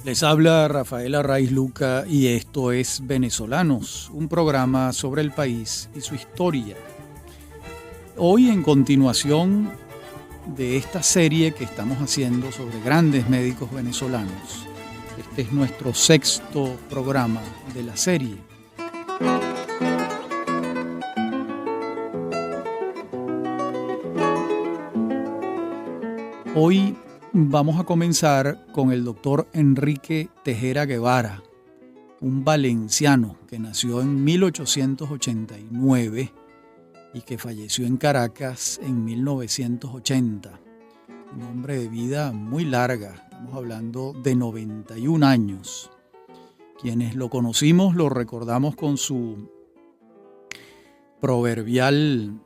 Les habla Rafael Arraiz Luca y esto es Venezolanos, un programa sobre el país y su historia. Hoy, en continuación de esta serie que estamos haciendo sobre grandes médicos venezolanos, este es nuestro sexto programa de la serie. Hoy vamos a comenzar con el doctor Enrique Tejera Guevara, un valenciano que nació en 1889 y que falleció en Caracas en 1980. Un hombre de vida muy larga, estamos hablando de 91 años. Quienes lo conocimos lo recordamos con su proverbial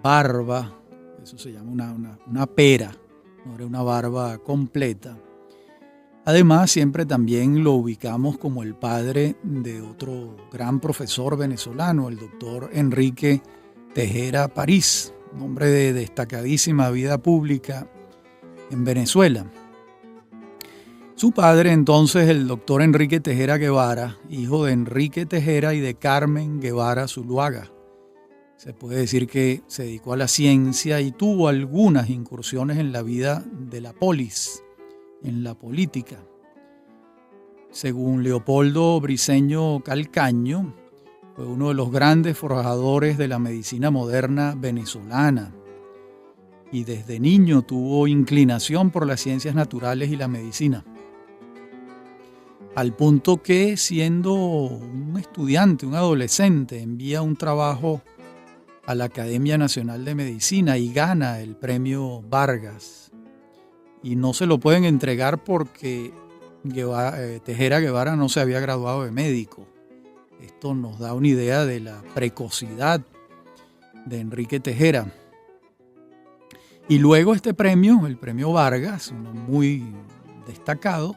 barba, eso se llama una pera. No era una barba completa. Además, siempre también lo ubicamos como el padre de otro gran profesor venezolano, el doctor Enrique Tejera París, un hombre de destacadísima vida pública en Venezuela. Su padre, entonces, el doctor Enrique Tejera Guevara, hijo de Enrique Tejera y de Carmen Guevara Zuluaga. Se puede decir que se dedicó a la ciencia y tuvo algunas incursiones en la vida de la polis, en la política. Según Leopoldo Briceño Calcaño, fue uno de los grandes forjadores de la medicina moderna venezolana y desde niño tuvo inclinación por las ciencias naturales y la medicina. Al punto que, siendo un estudiante, un adolescente, envía un trabajo a la Academia Nacional de Medicina y gana el premio Vargas. Y no se lo pueden entregar porque Tejera Guevara no se había graduado de médico. Esto nos da una idea de la precocidad de Enrique Tejera. Y luego este premio, el premio Vargas, uno muy destacado,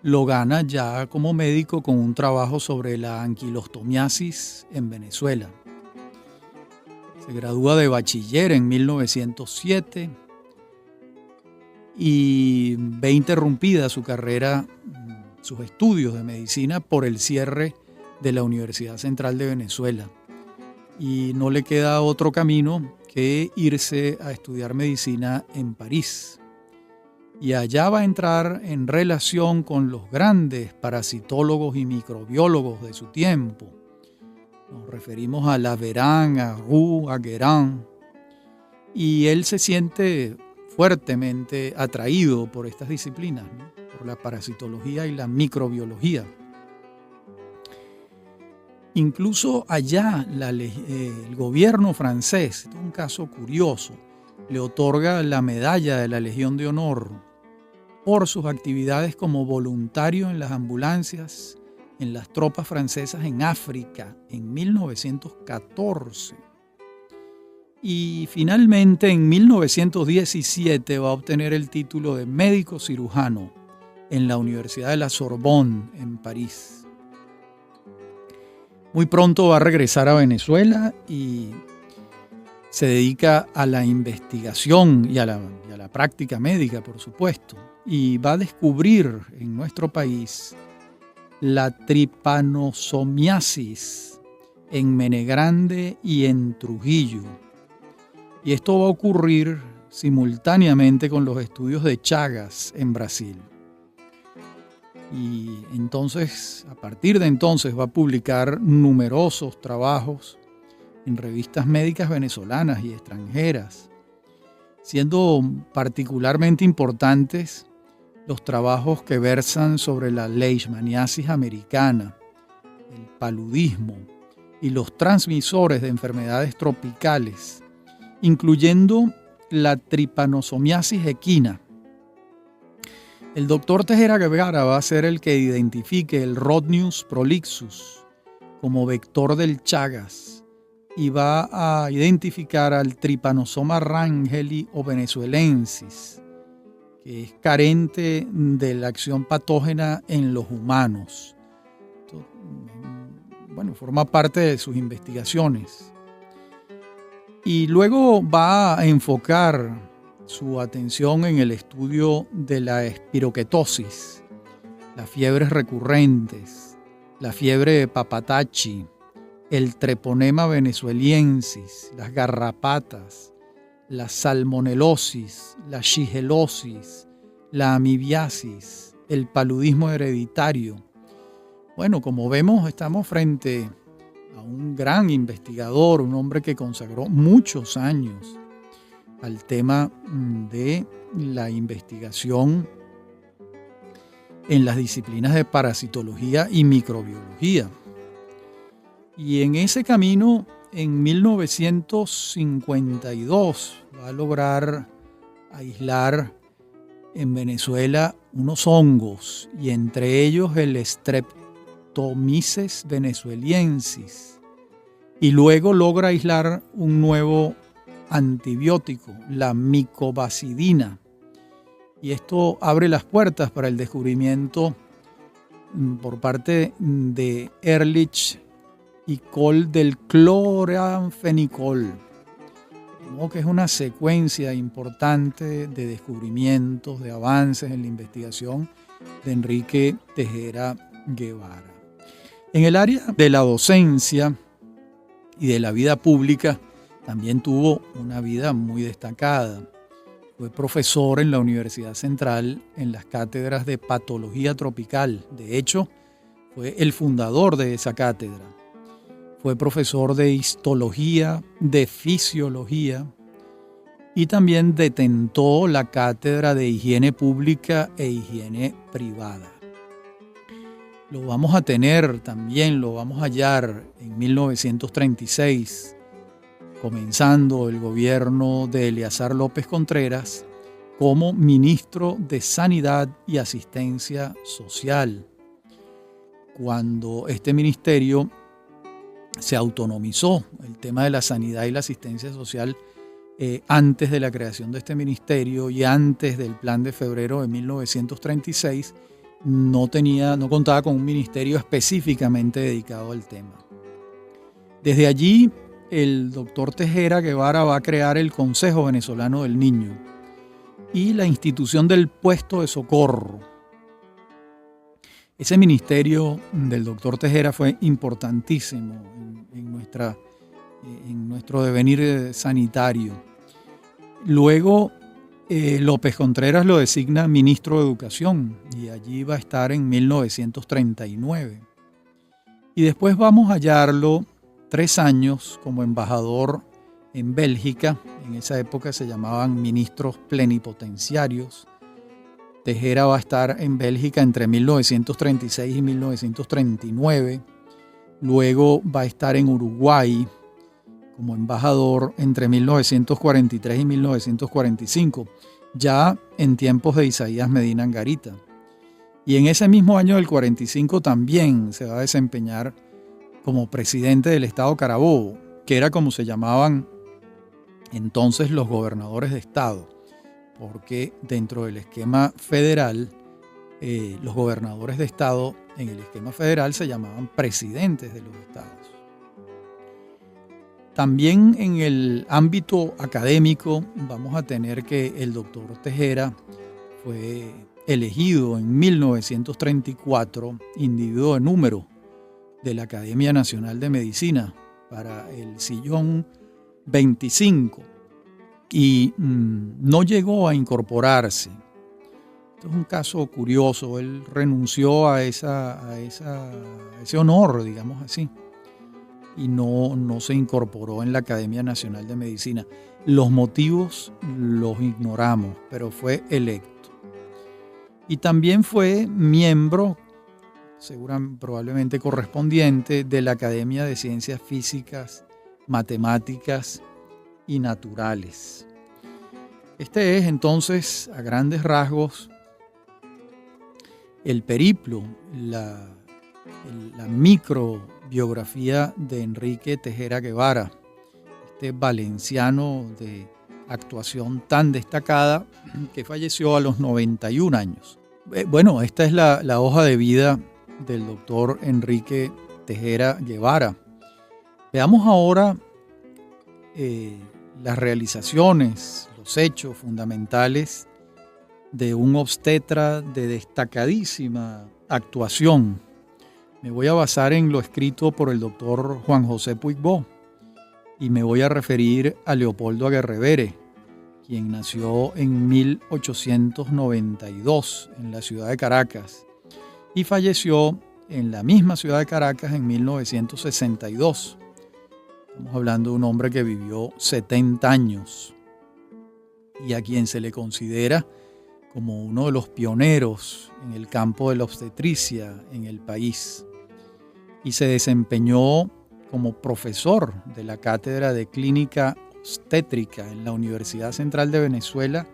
lo gana ya como médico con un trabajo sobre la anquilostomiasis en Venezuela. Se gradúa de bachiller en 1907 y ve interrumpida su carrera, sus estudios de medicina por el cierre de la Universidad Central de Venezuela. Y no le queda otro camino que irse a estudiar medicina en París. Y allá va a entrar en relación con los grandes parasitólogos y microbiólogos de su tiempo. Nos referimos a Laveran, a Roux, a Guérin, y él se siente fuertemente atraído por estas disciplinas, ¿no? Por la parasitología y la microbiología. Incluso allá el gobierno francés, un caso curioso, le otorga la medalla de la Legión de Honor por sus actividades como voluntario en las ambulancias en las tropas francesas en África en 1914. Y finalmente en 1917 va a obtener el título de médico cirujano en la Universidad de la Sorbonne en París. Muy pronto va a regresar a Venezuela y se dedica a la investigación y a la práctica médica, por supuesto. Y va a descubrir en nuestro país la tripanosomiasis en Menegrande y en Trujillo. Y esto va a ocurrir simultáneamente con los estudios de Chagas en Brasil. Y entonces, a partir de entonces, va a publicar numerosos trabajos en revistas médicas venezolanas y extranjeras, siendo particularmente importantes los trabajos que versan sobre la leishmaniasis americana, el paludismo y los transmisores de enfermedades tropicales, incluyendo la tripanosomiasis equina. El doctor Tejera Guevara va a ser el que identifique el Rhodnius prolixus como vector del Chagas y va a identificar al Trypanosoma rangeli o venezuelensis, que es carente de la acción patógena en los humanos. Esto, forma parte de sus investigaciones. Y luego va a enfocar su atención en el estudio de la espiroquetosis, las fiebres recurrentes, la fiebre de Papatachi, el Treponema venezueliensis, las garrapatas, la salmonelosis, la shigelosis, la amibiasis, el paludismo hereditario. Bueno, como vemos, estamos frente a un gran investigador, un hombre que consagró muchos años al tema de la investigación en las disciplinas de parasitología y microbiología. Y en ese camino, en 1952, va a lograr aislar en Venezuela unos hongos, y entre ellos el Streptomyces venezueliensis. Y luego logra aislar un nuevo antibiótico, la micobacidina. Y esto abre las puertas para el descubrimiento por parte de Ehrlich y Kohl del cloranfenicol, ¿no? Que es una secuencia importante de descubrimientos, de avances en la investigación de Enrique Tejera Guevara. En el área de la docencia y de la vida pública también tuvo una vida muy destacada. Fue profesor en la Universidad Central en las cátedras de patología tropical. De hecho, fue el fundador de esa cátedra. Fue profesor de histología, de fisiología, y también detentó la cátedra de higiene pública e higiene privada. Lo vamos a tener también, lo vamos a hallar en 1936, comenzando el gobierno de Eleazar López Contreras, como ministro de Sanidad y Asistencia Social, cuando este ministerio se autonomizó. El tema de la sanidad y la asistencia social, antes de la creación de este ministerio y antes del Plan de Febrero de 1936, no contaba con un ministerio específicamente dedicado al tema. Desde allí, el doctor Tejera Guevara va a crear el Consejo Venezolano del Niño y la institución del puesto de socorro. Ese ministerio del doctor Tejera fue importantísimo en nuestro devenir sanitario. Luego, López Contreras lo designa ministro de Educación, y allí va a estar en 1939. Y después vamos a hallarlo 3 años como embajador en Bélgica. En esa época se llamaban ministros plenipotenciarios. Tejera va a estar en Bélgica entre 1936 y 1939. Luego va a estar en Uruguay como embajador entre 1943 y 1945, ya en tiempos de Isaías Medina Angarita. Y en ese mismo año del 45 también se va a desempeñar como presidente del estado Carabobo, que era como se llamaban entonces los gobernadores de estado, porque dentro del esquema federal, los gobernadores de estado en el esquema federal se llamaban presidentes de los estados. También en el ámbito académico vamos a tener que el doctor Tejera fue elegido en 1934 individuo de número de la Academia Nacional de Medicina para el sillón 25 y no llegó a incorporarse. Esto es un caso curioso. Él renunció a ese honor, digamos así, y no se incorporó en la Academia Nacional de Medicina. Los motivos los ignoramos, pero fue electo. Y también fue miembro, probablemente correspondiente, de la Academia de Ciencias Físicas, Matemáticas y Naturales. Este es entonces, a grandes rasgos, el periplo, la microbiografía de Enrique Tejera Guevara, este valenciano de actuación tan destacada que falleció a los 91 años. Bueno, esta es la hoja de vida del doctor Enrique Tejera Guevara. Veamos ahora las realizaciones, los hechos fundamentales de un obstetra de destacadísima actuación, me voy a basar en lo escrito por el doctor Juan José Puigbó y me voy a referir a Leopoldo Aguerrevere, quien nació en 1892 en la ciudad de Caracas y falleció en la misma ciudad de Caracas en 1962. Estamos hablando de un hombre que vivió 70 años y a quien se le considera como uno de los pioneros en el campo de la obstetricia en el país. Y se desempeñó como profesor de la Cátedra de Clínica Obstétrica en la Universidad Central de Venezuela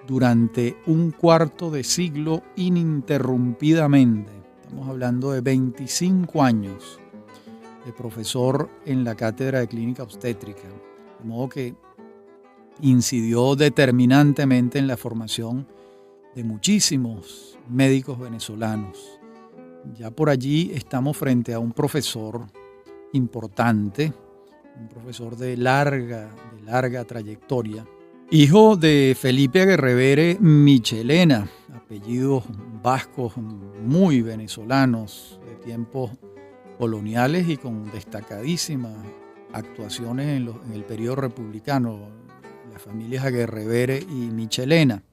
durante un cuarto de siglo ininterrumpidamente. Estamos hablando de 25 años de profesor en la Cátedra de Clínica Obstétrica, de modo que incidió determinantemente en la formación de muchísimos médicos venezolanos. Ya por allí estamos frente a un profesor importante, un profesor de larga trayectoria, hijo de Felipe Aguerrevere Michelena, apellidos vascos muy venezolanos de tiempos coloniales y con destacadísimas actuaciones en el periodo republicano, las familias Aguerrevere y Michelena.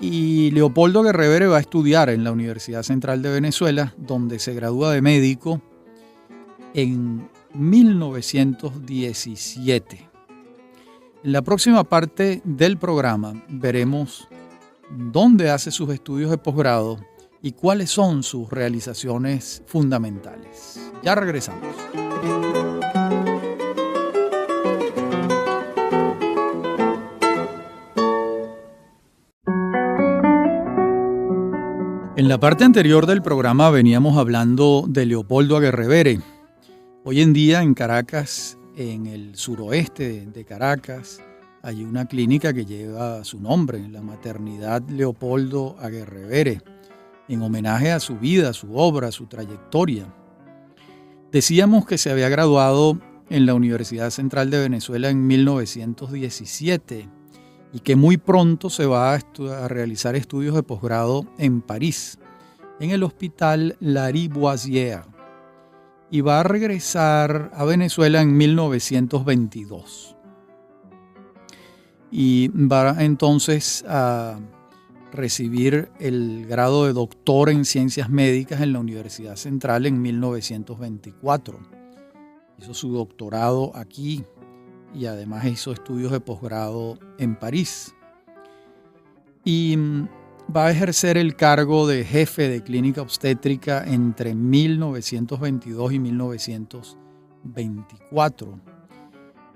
Y Leopoldo Aguerrevere va a estudiar en la Universidad Central de Venezuela, donde se gradúa de médico en 1917. En la próxima parte del programa veremos dónde hace sus estudios de posgrado y cuáles son sus realizaciones fundamentales. Ya regresamos. En la parte anterior del programa veníamos hablando de Leopoldo Aguerrevere. Hoy en día en Caracas, en el suroeste de Caracas, hay una clínica que lleva su nombre, la Maternidad Leopoldo Aguerrevere, en homenaje a su vida, su obra, su trayectoria. Decíamos que se había graduado en la Universidad Central de Venezuela en 1917 y que muy pronto se va a realizar estudios de posgrado en París, en el Hospital Lariboisière, y va a regresar a Venezuela en 1922. Y va entonces a recibir el grado de doctor en ciencias médicas en la Universidad Central en 1924. Hizo su doctorado aquí y además hizo estudios de posgrado en París. Y va a ejercer el cargo de jefe de clínica obstétrica entre 1922 y 1924.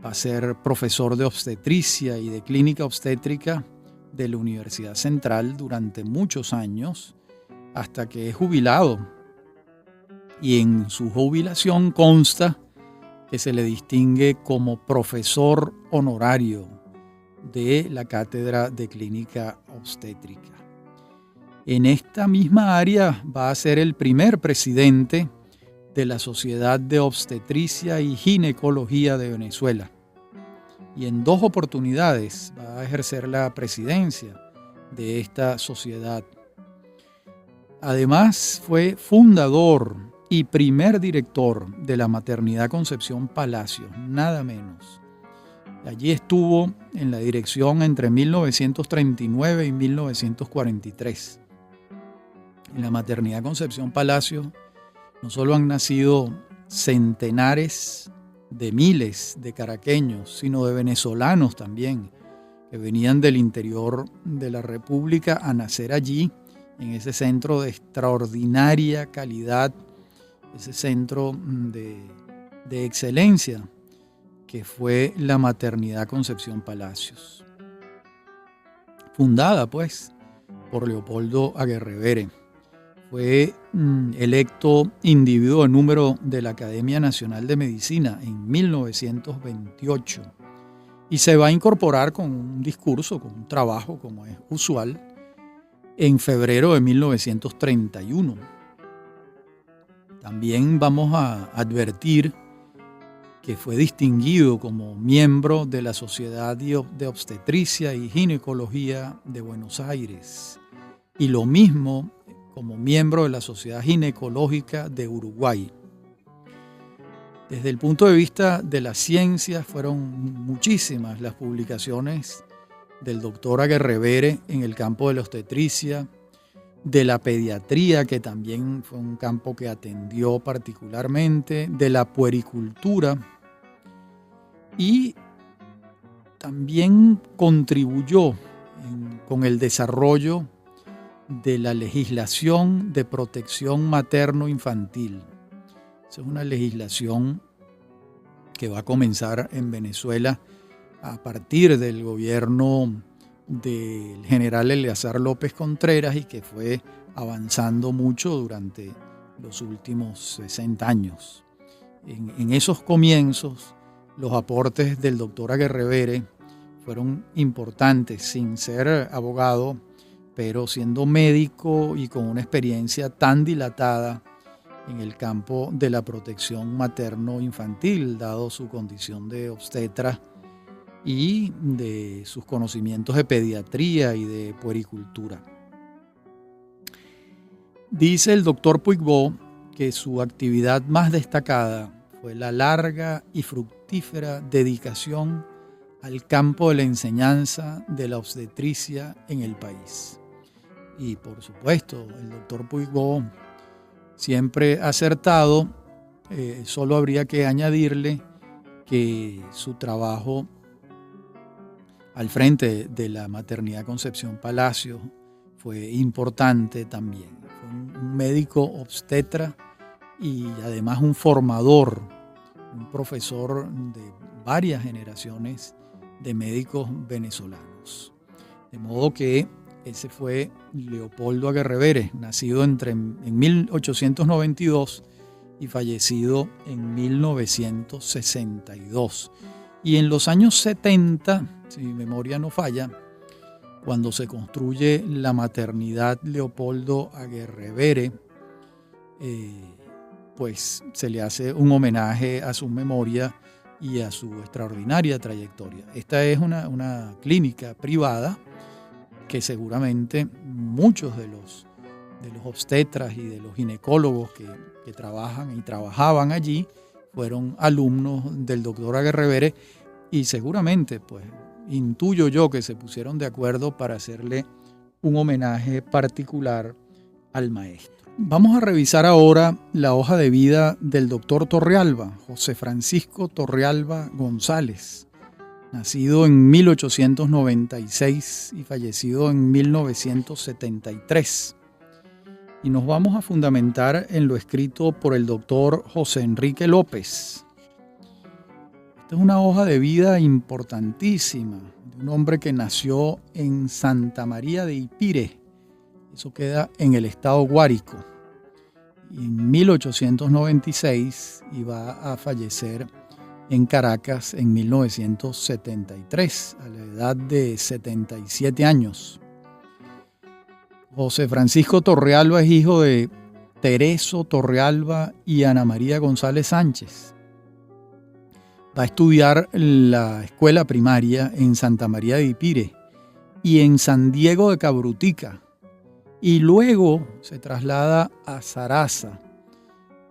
Va a ser profesor de obstetricia y de clínica obstétrica de la Universidad Central durante muchos años, hasta que es jubilado. Y en su jubilación consta que se le distingue como profesor honorario de la Cátedra de Clínica Obstétrica. En esta misma área va a ser el primer presidente de la Sociedad de Obstetricia y Ginecología de Venezuela. Y en 2 oportunidades va a ejercer la presidencia de esta sociedad. Además, fue fundador y primer director de la Maternidad Concepción Palacios, nada menos. Allí estuvo en la dirección entre 1939 y 1943. En la Maternidad Concepción Palacios no solo han nacido centenares de miles de caraqueños, sino de venezolanos también, que venían del interior de la República a nacer allí, en ese centro de extraordinaria calidad, ese centro de excelencia que fue la Maternidad Concepción Palacios, fundada pues por Leopoldo Aguerrevere. Fue electo individuo de número de la Academia Nacional de Medicina en 1928 y se va a incorporar con un discurso, con un trabajo como es usual, en febrero de 1931. También vamos a advertir que fue distinguido como miembro de la Sociedad de Obstetricia y Ginecología de Buenos Aires. Y lo mismo como miembro de la Sociedad Ginecológica de Uruguay. Desde el punto de vista de la ciencia, fueron muchísimas las publicaciones del doctor Aguerrevere en el campo de la obstetricia, de la pediatría, que también fue un campo que atendió particularmente, de la puericultura, y también contribuyó con el desarrollo de la legislación de protección materno-infantil. Esa es una legislación que va a comenzar en Venezuela a partir del gobierno del general Eleazar López Contreras y que fue avanzando mucho durante los últimos 60 años. En esos comienzos, los aportes del doctor Aguerrevere fueron importantes, sin ser abogado, pero siendo médico y con una experiencia tan dilatada en el campo de la protección materno-infantil, dado su condición de obstetra y de sus conocimientos de pediatría y de puericultura. Dice el doctor Puigvaux que su actividad más destacada fue la larga y fructífera dedicación al campo de la enseñanza de la obstetricia en el país. Y por supuesto, el doctor Puigvaux siempre acertado, solo habría que añadirle que su trabajo al frente de la Maternidad Concepción Palacios fue importante también. Fue un médico obstetra y además un formador, un profesor de varias generaciones de médicos venezolanos. De modo que ese fue Leopoldo Aguerrevere, nacido en 1892 y fallecido en 1962. Y en los años 70, si mi memoria no falla, cuando se construye la maternidad Leopoldo Aguerrevere, pues se le hace un homenaje a su memoria y a su extraordinaria trayectoria. Esta es una clínica privada que seguramente muchos de los obstetras y de los ginecólogos que trabajan y trabajaban allí fueron alumnos del doctor Aguerrevere y seguramente, pues, intuyo yo que se pusieron de acuerdo para hacerle un homenaje particular al maestro. Vamos a revisar ahora la hoja de vida del doctor Torrealba, José Francisco Torrealba González, nacido en 1896 y fallecido en 1973. Y nos vamos a fundamentar en lo escrito por el doctor José Enrique López. Esta es una hoja de vida importantísima de un hombre que nació en Santa María de Ipire. Eso queda en el estado Guárico. Y en 1896 iba a fallecer en Caracas en 1973, a la edad de 77 años. José Francisco Torrealba es hijo de Tereso Torrealba y Ana María González Sánchez. Va a estudiar la escuela primaria en Santa María de Ipire y en San Diego de Cabrutica. Y luego se traslada a Zaraza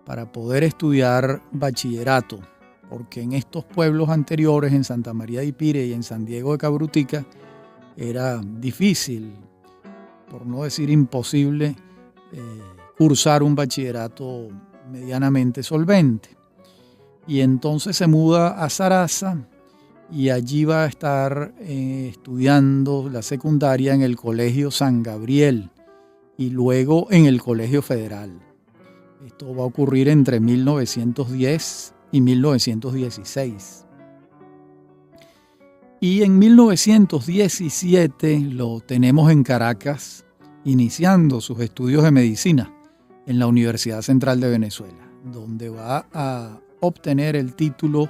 para poder estudiar bachillerato, porque en estos pueblos anteriores, en Santa María de Ipire y en San Diego de Cabrutica, era difícil, por no decir imposible, cursar un bachillerato medianamente solvente. Y entonces se muda a Zaraza y allí va a estar estudiando la secundaria en el Colegio San Gabriel y luego en el Colegio Federal. Esto va a ocurrir entre 1910 y 1916. Y en 1917 lo tenemos en Caracas, iniciando sus estudios de medicina en la Universidad Central de Venezuela, donde va a obtener el título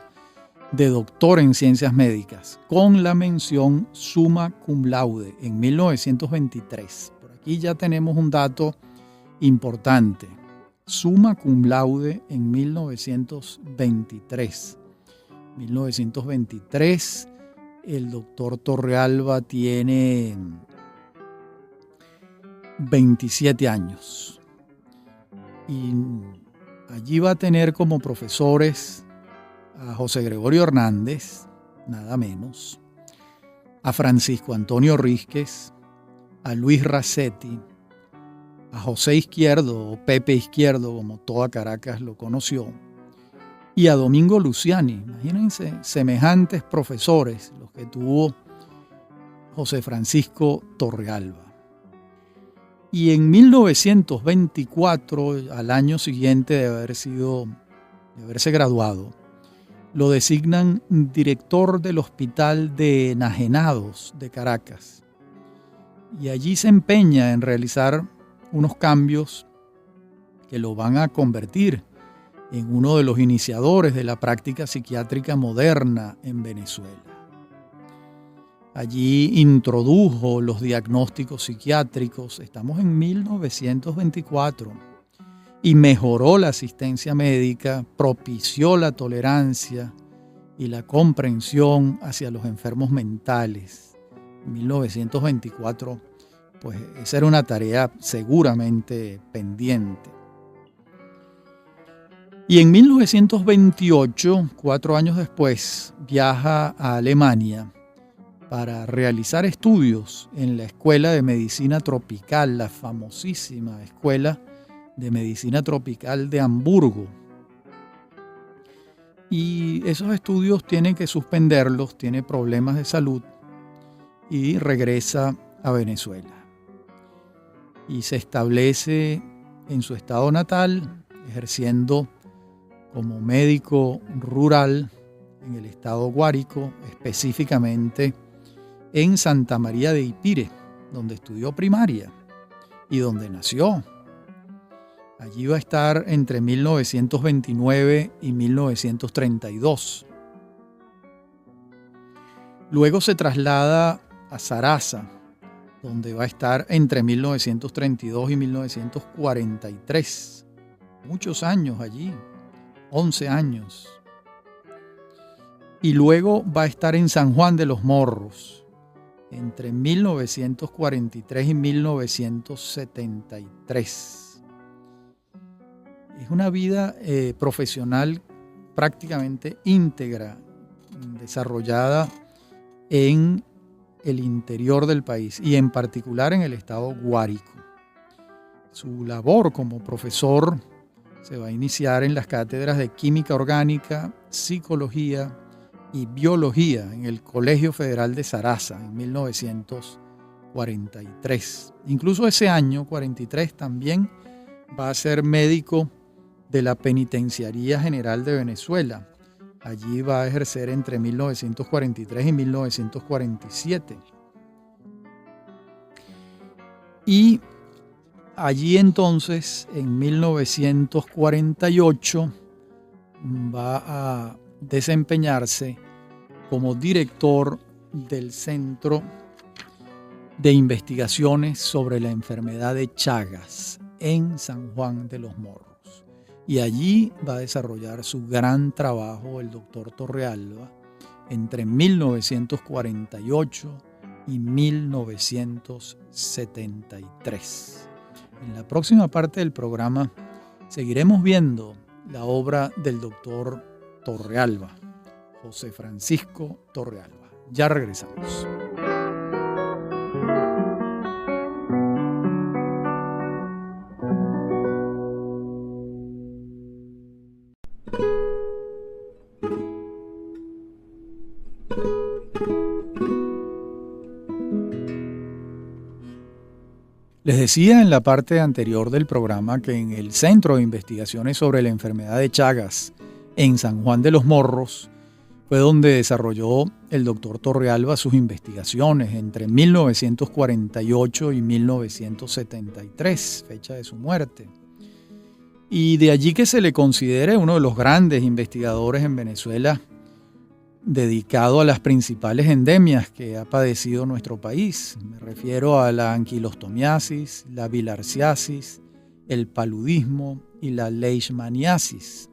de doctor en ciencias médicas, con la mención summa cum laude en 1923. Por aquí ya tenemos un dato importante. Summa cum laude en 1923. 1923, el doctor Torrealba tiene 27 años. Y allí va a tener como profesores a José Gregorio Hernández, nada menos, a Francisco Antonio Rísquez, a Luis Racetti, a José Izquierdo, o Pepe Izquierdo, como toda Caracas lo conoció, y a Domingo Luciani. Imagínense, semejantes profesores los que tuvo José Francisco Torrealba. Y en 1924, al año siguiente de haberse graduado, lo designan director del Hospital de Enajenados de Caracas. Y allí se empeña en realizar unos cambios que lo van a convertir en uno de los iniciadores de la práctica psiquiátrica moderna en Venezuela. Allí introdujo los diagnósticos psiquiátricos, estamos en 1924, y mejoró la asistencia médica, propició la tolerancia y la comprensión hacia los enfermos mentales. En 1924, pues esa era una tarea seguramente pendiente. Y en 1928, 4 años después, viaja a Alemania para realizar estudios en la Escuela de Medicina Tropical, la famosísima Escuela de Medicina Tropical de Hamburgo. Y esos estudios tienen que suspenderlos, tiene problemas de salud y regresa a Venezuela. Y se establece en su estado natal, ejerciendo como médico rural en el estado Guárico, específicamente en Santa María de Ipire, donde estudió primaria y donde nació. Allí va a estar entre 1929 y 1932. Luego se traslada a Zaraza, donde va a estar entre 1932 y 1943. Muchos años allí, 11 años. Y luego va a estar en San Juan de los Morros, entre 1943 y 1973. Es una vida profesional prácticamente íntegra, desarrollada en el interior del país y en particular en el estado Guárico. Su labor como profesor se va a iniciar en las cátedras de Química Orgánica, Psicología y Biología en el Colegio Federal de Zaraza en 1943. Incluso ese año, 43, también va a ser médico de la Penitenciaría General de Venezuela. Allí va a ejercer entre 1943 y 1947. Y allí entonces, en 1948, va a desempeñarse como director del Centro de Investigaciones sobre la Enfermedad de Chagas en San Juan de los Morros. Y allí va a desarrollar su gran trabajo el doctor Torrealba entre 1948 y 1973. En la próxima parte del programa seguiremos viendo la obra del doctor Torrealba, José Francisco Torrealba. Ya regresamos. Les decía en la parte anterior del programa que en el Centro de Investigaciones sobre la Enfermedad de Chagas en San Juan de los Morros fue donde desarrolló el doctor Torrealba sus investigaciones entre 1948 y 1973, fecha de su muerte. Y de allí que se le considere uno de los grandes investigadores en Venezuela dedicado a las principales endemias que ha padecido nuestro país. Me refiero a la anquilostomiasis, la bilharziasis, el paludismo y la leishmaniasis.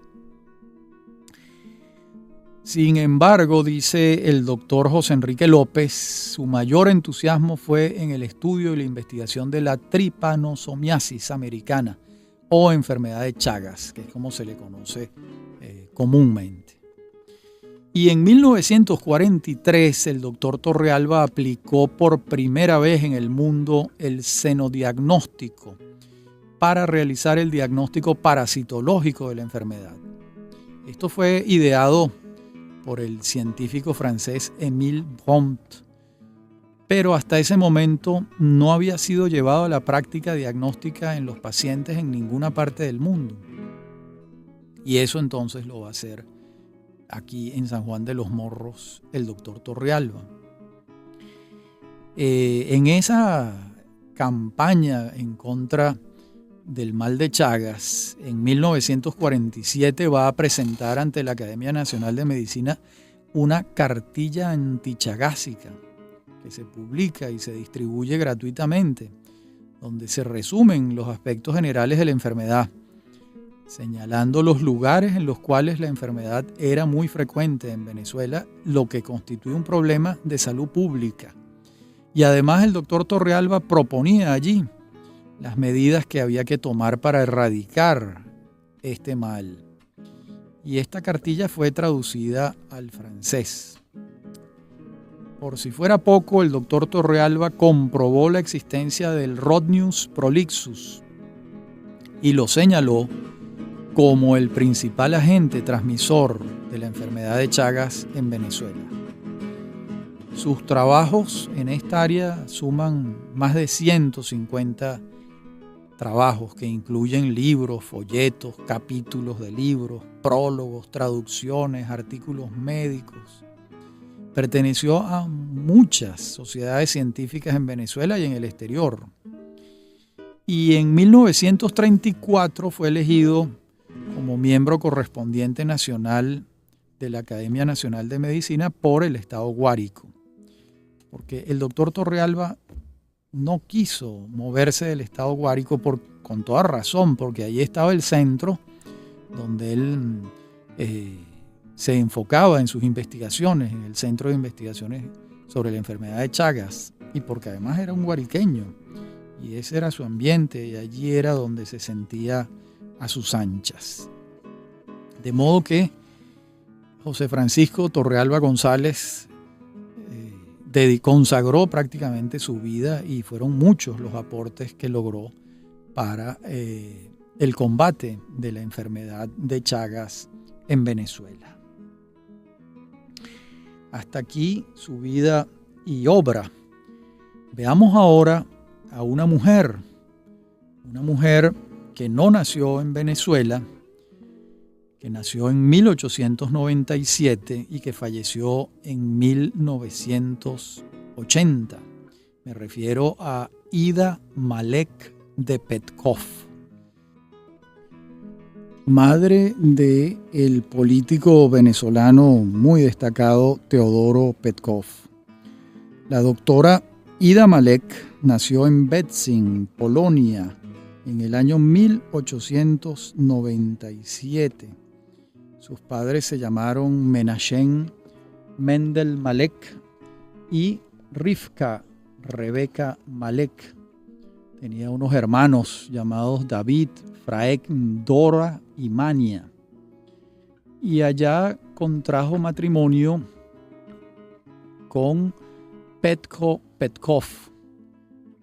Sin embargo, dice el doctor José Enrique López, su mayor entusiasmo fue en el estudio y la investigación de la tripanosomiasis americana o enfermedad de Chagas, que es como se le conoce comúnmente. Y en 1943 el doctor Torrealba aplicó por primera vez en el mundo el senodiagnóstico para realizar el diagnóstico parasitológico de la enfermedad. Esto fue ideado por el científico francés Émile Bront, pero hasta ese momento no había sido llevado a la práctica diagnóstica en los pacientes en ninguna parte del mundo. Y eso entonces lo va a hacer aquí en San Juan de los Morros el doctor Torrealba. En esa campaña en contra del mal de Chagas, en 1947 va a presentar ante la Academia Nacional de Medicina una cartilla antichagásica que se publica y se distribuye gratuitamente, donde se resumen los aspectos generales de la enfermedad, señalando los lugares en los cuales la enfermedad era muy frecuente en Venezuela, lo que constituye un problema de salud pública. Y además el doctor Torrealba proponía allí las medidas que había que tomar para erradicar este mal. Y esta cartilla fue traducida al francés. Por si fuera poco, el doctor Torrealba comprobó la existencia del Rhodnius prolixus y lo señaló como el principal agente transmisor de la enfermedad de Chagas en Venezuela. Sus trabajos en esta área suman más de 150 trabajos que incluyen libros, folletos, capítulos de libros, prólogos, traducciones, artículos médicos. Perteneció a muchas sociedades científicas en Venezuela y en el exterior. Y en 1934 fue elegido como miembro correspondiente nacional de la Academia Nacional de Medicina por el Estado Guárico. Porque el doctor Torrealba no quiso moverse del Estado Guárico con toda razón, porque allí estaba el centro donde él se enfocaba en sus investigaciones, en el Centro de Investigaciones sobre la Enfermedad de Chagas, y porque además era un guariqueño, y ese era su ambiente, y allí era donde se sentía a sus anchas. De modo que José Francisco Torrealba González consagró prácticamente su vida y fueron muchos los aportes que logró para el combate de la enfermedad de Chagas en Venezuela. Hasta aquí su vida y obra. Veamos ahora a una mujer que no nació en Venezuela, que nació en 1897 y que falleció en 1980. Me refiero a Ida Malek de Petkov, madre del político venezolano muy destacado Teodoro Petkov. La doctora Ida Malek nació en Bedzin, Polonia, en el año 1897. Sus padres se llamaron Menachem Mendel Malek y Rivka Rebecca Malek. Tenía unos hermanos llamados David, Fraek, Dora y Mania. Y allá contrajo matrimonio con Petko Petkov.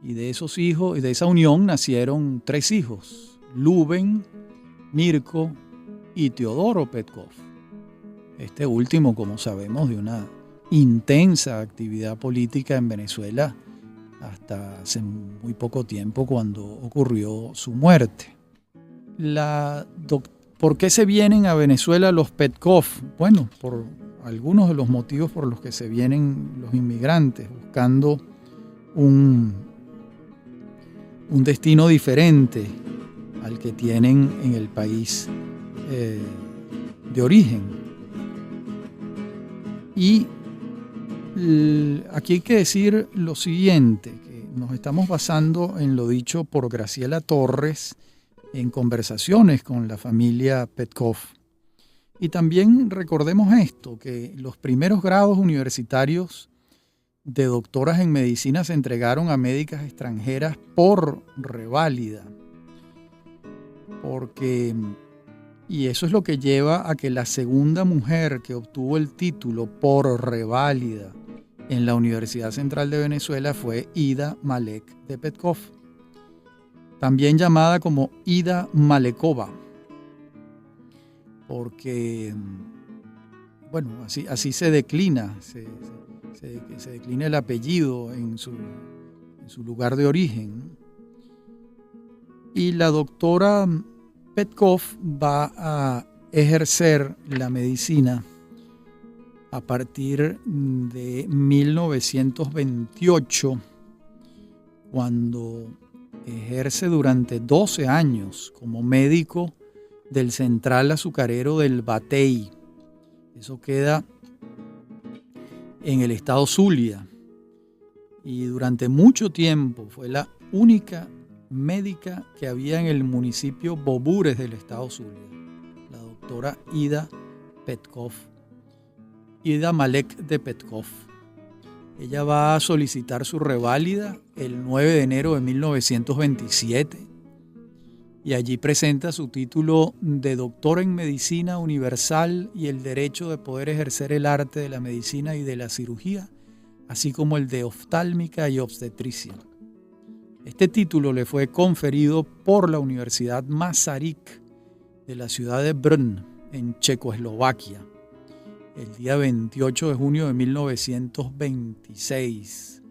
Y de esos hijos, y de esa unión nacieron 3 hijos: Luben, Mirko y Teodoro Petkov. Este último, como sabemos, de una intensa actividad política en Venezuela hasta hace muy poco tiempo, cuando ocurrió su muerte. ¿Por qué se vienen a Venezuela los Petkov? Bueno, por algunos de los motivos por los que se vienen los inmigrantes, buscando un destino diferente al que tienen en el país de origen. Y aquí hay que decir lo siguiente, que nos estamos basando en lo dicho por Graciela Torres en conversaciones con la familia Petkov. Y también recordemos esto, que los primeros grados universitarios de doctoras en medicina se entregaron a médicas extranjeras por reválida, y eso es lo que lleva a que la segunda mujer que obtuvo el título por reválida en la Universidad Central de Venezuela fue Ida Malek de Petkov, también llamada como Ida Malekova, porque, bueno, así se declina, se declina el apellido en su lugar de origen. Y la doctora Petkov va a ejercer la medicina a partir de 1928, cuando ejerce durante 12 años como médico del Central Azucarero del Batey. Eso queda en el estado Zulia. Y durante mucho tiempo fue la única médica que había en el municipio Bobures del estado Zulia, la doctora Ida Malek de Petkov. Ella va a solicitar su reválida el 9 de enero de 1927 y allí presenta su título de doctora en medicina universal y el derecho de poder ejercer el arte de la medicina y de la cirugía, así como el de oftálmica y obstetricia. Este título le fue conferido por la Universidad Masaryk de la ciudad de Brno, en Checoslovaquia, el día 28 de junio de 1926,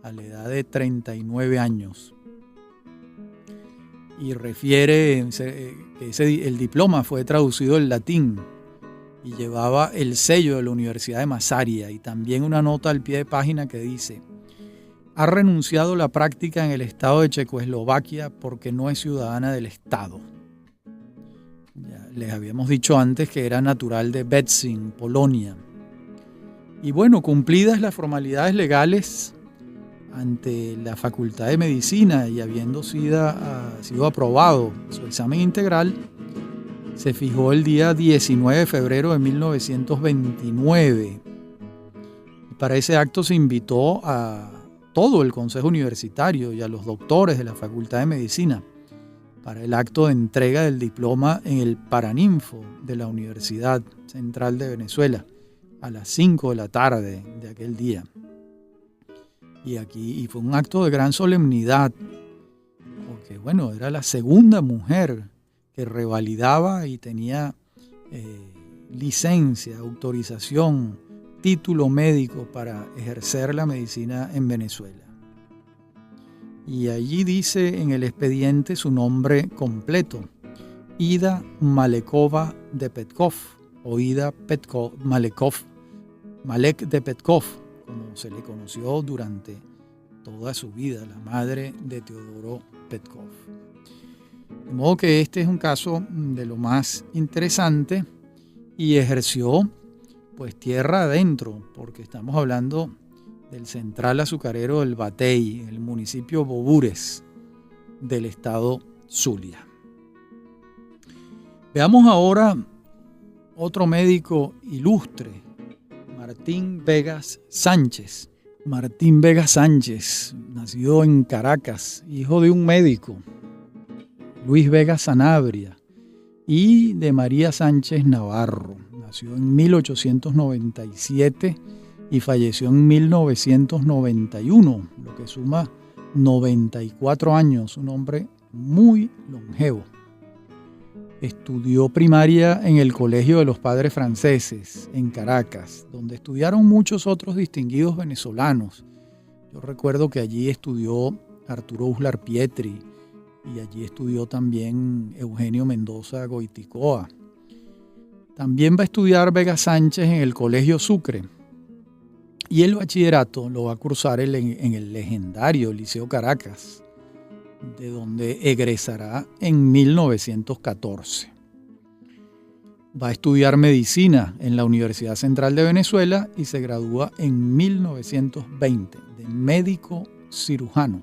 a la edad de 39 años. Y refiere que el diploma fue traducido al latín y llevaba el sello de la Universidad de Massaria, y también una nota al pie de página que dice: ha renunciado a la práctica en el estado de Checoslovaquia porque no es ciudadana del estado. Ya les habíamos dicho antes que era natural de Bedzin, Polonia. Y bueno, cumplidas las formalidades legales ante la Facultad de Medicina y habiendo sido aprobado su examen integral, se fijó el día 19 de febrero de 1929. Y para ese acto se invitó a todo el Consejo Universitario y a los doctores de la Facultad de Medicina para el acto de entrega del diploma en el Paraninfo de la Universidad Central de Venezuela a las 5 de la tarde de aquel día. Y fue un acto de gran solemnidad, porque bueno, era la segunda mujer que revalidaba y tenía licencia, autorización, título médico para ejercer la medicina en Venezuela. Y allí dice en el expediente su nombre completo: Ida Malekova de Petkov, o Ida Malek de Petkov, como se le conoció durante toda su vida, la madre de Teodoro Petkov. De modo que este es un caso de lo más interesante, y ejerció pues tierra adentro, porque estamos hablando del Central Azucarero del Batey, el municipio Bobures del estado Zulia. Veamos ahora otro médico ilustre, Martín Vegas Sánchez. Martín Vegas Sánchez, nacido en Caracas, hijo de un médico, Luis Vegas Sanabria, y de María Sánchez Navarro. Nació en 1897 y falleció en 1991, lo que suma 94 años, un hombre muy longevo. Estudió primaria en el Colegio de los Padres Franceses, en Caracas, donde estudiaron muchos otros distinguidos venezolanos. Yo recuerdo que allí estudió Arturo Uslar Pietri, y allí estudió también Eugenio Mendoza Goiticoa. También va a estudiar Vega Sánchez en el Colegio Sucre, y el bachillerato lo va a cursar en el legendario Liceo Caracas, de donde egresará en 1914. Va a estudiar medicina en la Universidad Central de Venezuela y se gradúa en 1920 de médico cirujano.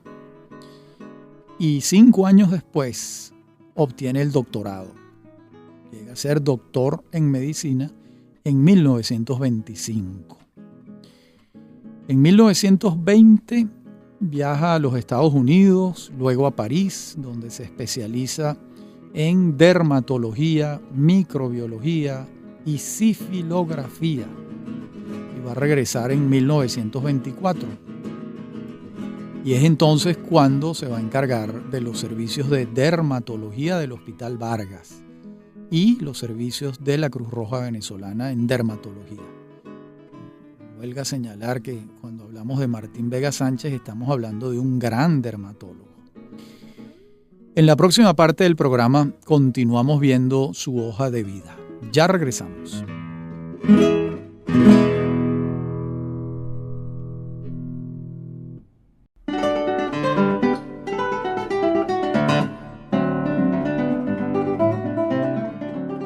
Y 5 años después obtiene el doctorado. llega a ser doctor en medicina en 1925. En 1920 viaja a los Estados Unidos, luego a París, donde se especializa en dermatología, microbiología y sifilografía. Y va a regresar en 1924. Y es entonces cuando se va a encargar de los servicios de dermatología del Hospital Vargas y los servicios de la Cruz Roja Venezolana en dermatología. Huelga señalar que cuando hablamos de Martín Vega Sánchez estamos hablando de un gran dermatólogo. En la próxima parte del programa continuamos viendo su hoja de vida. Ya regresamos.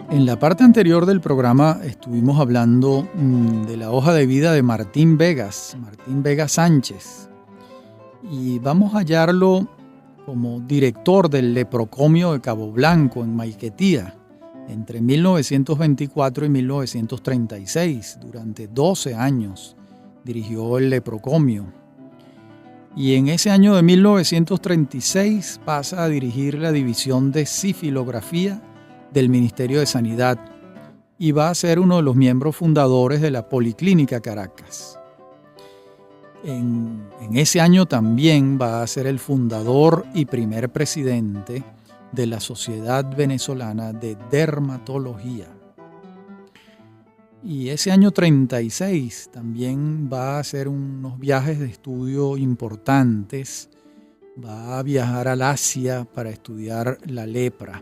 En la parte anterior del programa estuvimos hablando de la hoja de vida de Martín Vega Sánchez, y vamos a hallarlo como director del Leprocomio de Cabo Blanco en Maiquetía entre 1924 y 1936. Durante 12 años dirigió el Leprocomio. Y en ese año de 1936 pasa a dirigir la división de sifilografía del Ministerio de Sanidad y va a ser uno de los miembros fundadores de la Policlínica Caracas. En ese año también va a ser el fundador y primer presidente de la Sociedad Venezolana de Dermatología. Y ese año 36 también va a hacer unos viajes de estudio importantes. Va a viajar al Asia para estudiar la lepra,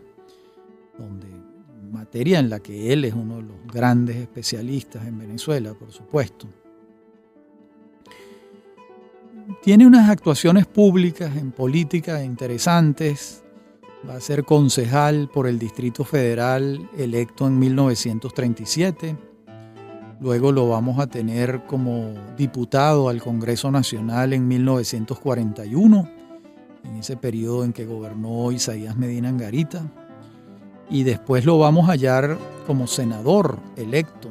materia en la que él es uno de los grandes especialistas en Venezuela, por supuesto. Tiene unas actuaciones públicas en política interesantes. Va a ser concejal por el Distrito Federal electo en 1937. Luego lo vamos a tener como diputado al Congreso Nacional en 1941, en ese periodo en que gobernó Isaías Medina Angarita. Y después lo vamos a hallar como senador electo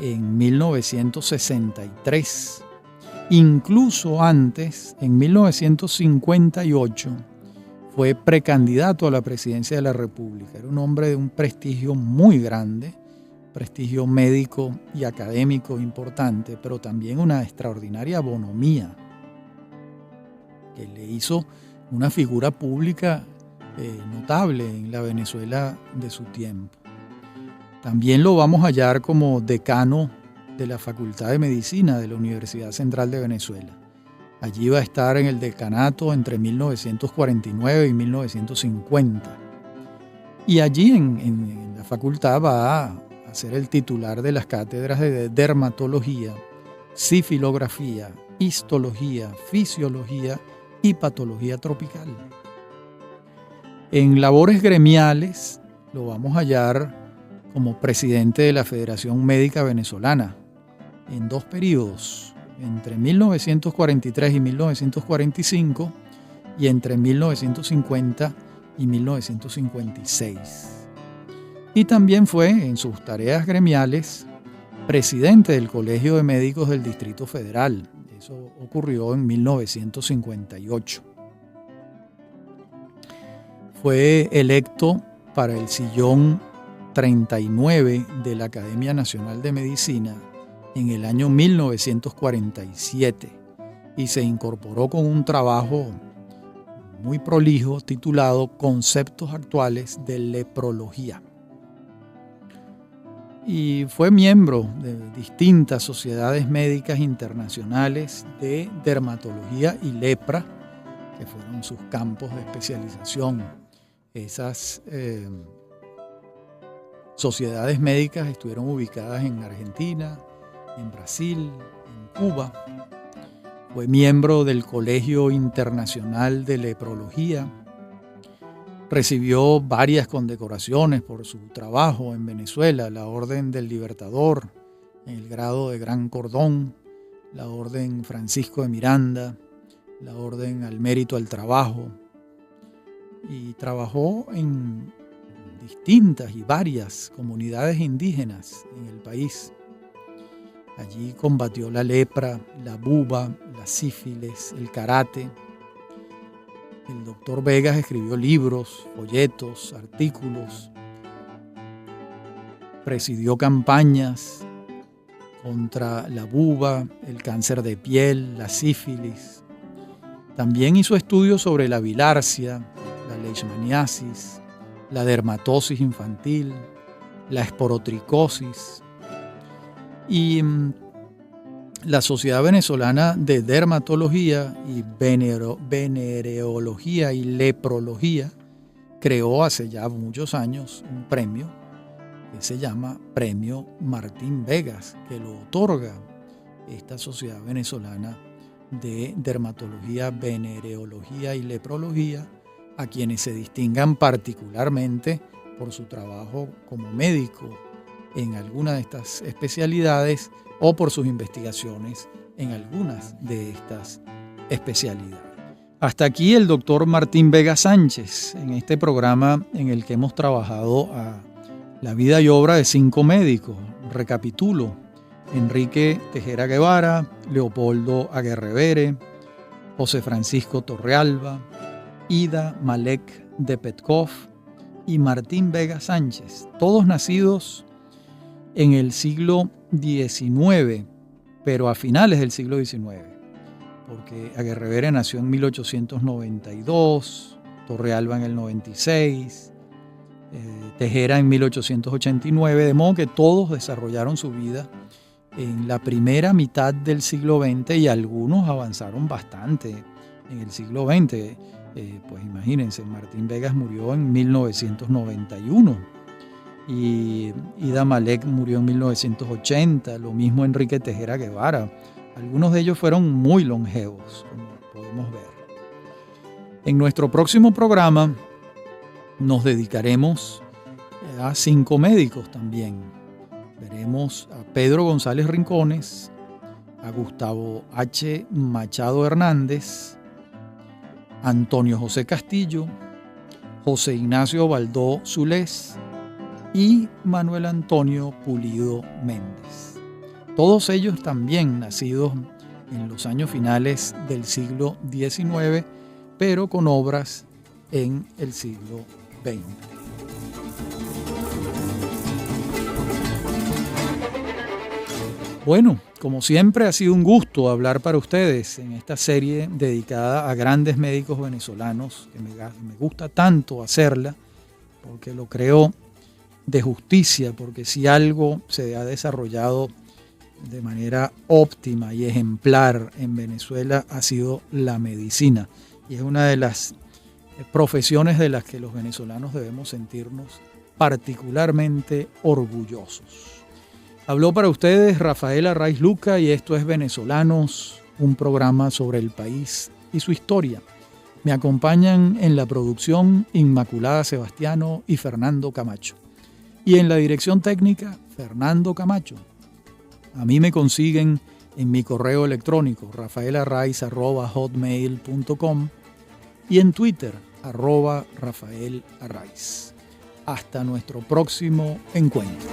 en 1963. Incluso antes, en 1958, fue precandidato a la presidencia de la República. Era un hombre de un prestigio muy grande, prestigio médico y académico importante, pero también una extraordinaria bonomía que le hizo una figura pública notable en la Venezuela de su tiempo. También lo vamos a hallar como decano de la Facultad de Medicina de la Universidad Central de Venezuela. Allí va a estar en el decanato entre 1949 y 1950. Y allí en la facultad va a ser el titular de las cátedras de dermatología, sifilografía, histología, fisiología y patología tropical. En labores gremiales lo vamos a hallar como presidente de la Federación Médica Venezolana en 2 periodos, entre 1943 y 1945 y entre 1950 y 1956. Y también fue, en sus tareas gremiales, presidente del Colegio de Médicos del Distrito Federal. Eso ocurrió en 1958. Fue electo para el sillón 39 de la Academia Nacional de Medicina en el año 1947 y se incorporó con un trabajo muy prolijo titulado Conceptos Actuales de Leprología. Y fue miembro de distintas sociedades médicas internacionales de dermatología y lepra, que fueron sus campos de especialización. Esas sociedades médicas estuvieron ubicadas en Argentina, en Brasil, en Cuba. Fue miembro del Colegio Internacional de Leprología. Recibió varias condecoraciones por su trabajo en Venezuela: la Orden del Libertador en el grado de Gran Cordón, la Orden Francisco de Miranda, la Orden al Mérito al Trabajo. Y trabajó en distintas y varias comunidades indígenas en el país. Allí combatió la lepra, la buba, la sífilis, el karate. El doctor Vegas escribió libros, folletos, artículos, presidió campañas contra la buba, el cáncer de piel, la sífilis. También hizo estudios sobre la bilharzia, la leishmaniasis, la dermatosis infantil, la esporotricosis. Y la Sociedad Venezolana de Dermatología y Venereología y Leprología creó hace ya muchos años un premio que se llama Premio Martín Vegas, que lo otorga esta Sociedad Venezolana de Dermatología, Venereología y Leprología a quienes se distingan particularmente por su trabajo como médico en alguna de estas especialidades o por sus investigaciones en algunas de estas especialidades. Hasta aquí el doctor Martín Vega Sánchez en este programa en el que hemos trabajado a la vida y obra de 5 médicos. Recapitulo: Enrique Tejera Guevara, Leopoldo Aguerrevere, José Francisco Torrealba, Ida Malek de Petkov y Martín Vega Sánchez, todos nacidos en el siglo XIX, pero a finales del siglo XIX, porque Aguerrevere nació en 1892, Torrealba en el 96, Tejera en 1889, de modo que todos desarrollaron su vida en la primera mitad del siglo XX y algunos avanzaron bastante en el siglo XX. Pues imagínense, Martín Vegas murió en 1991 y Ida Malek murió en 1980, lo mismo Enrique Tejera Guevara. Algunos de ellos fueron muy longevos, como podemos ver. En nuestro próximo programa nos dedicaremos a 5 médicos también. Veremos a Pedro González Rincones, a Gustavo H. Machado Hernández, Antonio José Castillo, José Ignacio Baldó Zulés y Manuel Antonio Pulido Méndez. Todos ellos también nacidos en los años finales del siglo XIX, pero con obras en el siglo XX. Bueno, como siempre ha sido un gusto hablar para ustedes en esta serie dedicada a grandes médicos venezolanos, que me gusta tanto hacerla, porque lo creo de justicia, porque si algo se ha desarrollado de manera óptima y ejemplar en Venezuela ha sido la medicina, y es una de las profesiones de las que los venezolanos debemos sentirnos particularmente orgullosos. Habló para ustedes Rafael Arraiz Luca y esto es Venezolanos, un programa sobre el país y su historia. Me acompañan en la producción Inmaculada Sebastiano y Fernando Camacho. Y en la dirección técnica, Fernando Camacho. A mí me consiguen en mi correo electrónico rafaelarraiz@hotmail.com y en Twitter @Rafael Arraiz. Hasta nuestro próximo encuentro.